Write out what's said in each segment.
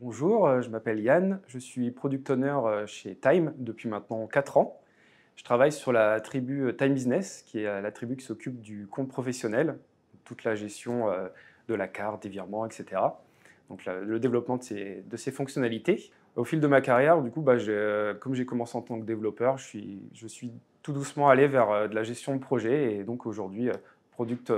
Bonjour, je m'appelle Yann, je suis product owner chez Time depuis maintenant 4 ans. Je travaille sur la tribu Time Business, qui est la tribu qui s'occupe du compte professionnel, toute la gestion de la carte, des virements, etc. Donc le développement de ces fonctionnalités. Au fil de ma carrière, du coup, comme j'ai commencé en tant que développeur, je suis tout doucement allé vers de la gestion de projet et donc aujourd'hui product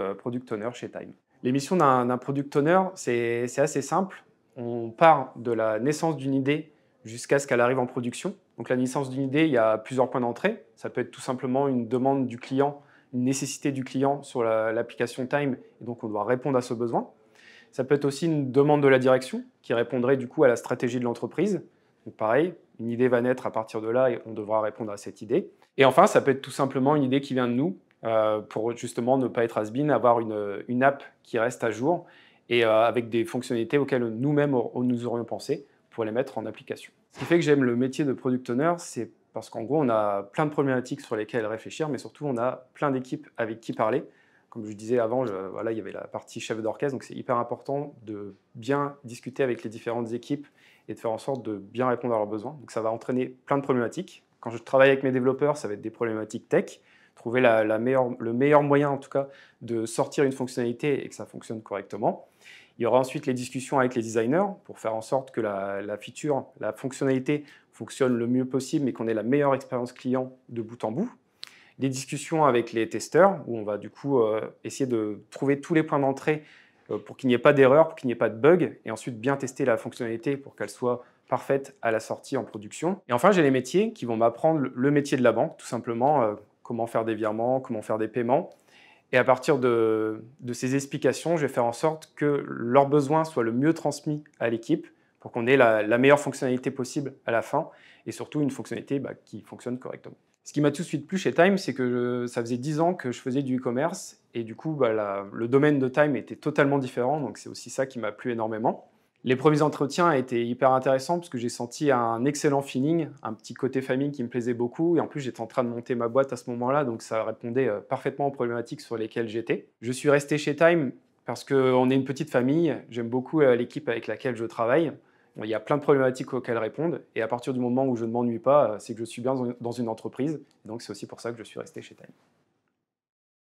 owner chez Time. Les missions d'un product owner, c'est assez simple. On part de la naissance d'une idée jusqu'à ce qu'elle arrive en production. Donc la naissance d'une idée, il y a plusieurs points d'entrée. Ça peut être tout simplement une demande du client, une nécessité du client sur l'application Time, et donc on doit répondre à ce besoin. Ça peut être aussi une demande de la direction, qui répondrait du coup à la stratégie de l'entreprise. Donc pareil, une idée va naître à partir de là et on devra répondre à cette idée. Et enfin, ça peut être tout simplement une idée qui vient de nous, pour justement ne pas être has-been, avoir une app qui reste à jour et avec des fonctionnalités auxquelles nous-mêmes nous aurions pensé pour les mettre en application. Ce qui fait que j'aime le métier de product owner, c'est parce qu'en gros, on a plein de problématiques sur lesquelles réfléchir, mais surtout, on a plein d'équipes avec qui parler. Comme je disais avant, voilà, il y avait la partie chef d'orchestre, donc c'est hyper important de bien discuter avec les différentes équipes et de faire en sorte de bien répondre à leurs besoins. Donc ça va entraîner plein de problématiques. Quand je travaille avec mes développeurs, ça va être des problématiques tech, trouver le meilleur moyen en tout cas de sortir une fonctionnalité et que ça fonctionne correctement. Il y aura ensuite les discussions avec les designers pour faire en sorte que la feature, la fonctionnalité fonctionne le mieux possible mais qu'on ait la meilleure expérience client de bout en bout. Des discussions avec les testeurs où on va du coup essayer de trouver tous les points d'entrée pour qu'il n'y ait pas d'erreur, pour qu'il n'y ait pas de bug, et ensuite bien tester la fonctionnalité pour qu'elle soit parfaite à la sortie en production. Et enfin, j'ai les métiers qui vont m'apprendre le métier de la banque, tout simplement, comment faire des virements, comment faire des paiements. Et à partir de ces explications, je vais faire en sorte que leurs besoins soient le mieux transmis à l'équipe pour qu'on ait la meilleure fonctionnalité possible à la fin et surtout une fonctionnalité qui fonctionne correctement. Ce qui m'a tout de suite plu chez Time, c'est que ça faisait 10 ans que je faisais du e-commerce et du coup, le domaine de Time était totalement différent, donc c'est aussi ça qui m'a plu énormément. Les premiers entretiens étaient hyper intéressants parce que j'ai senti un excellent feeling, un petit côté famille qui me plaisait beaucoup et en plus j'étais en train de monter ma boîte à ce moment-là, donc ça répondait parfaitement aux problématiques sur lesquelles j'étais. Je suis resté chez Time parce qu'on est une petite famille, j'aime beaucoup l'équipe avec laquelle je travaille. Il y a plein de problématiques auxquelles répondre et à partir du moment où je ne m'ennuie pas, c'est que je suis bien dans une entreprise, donc c'est aussi pour ça que je suis resté chez Time.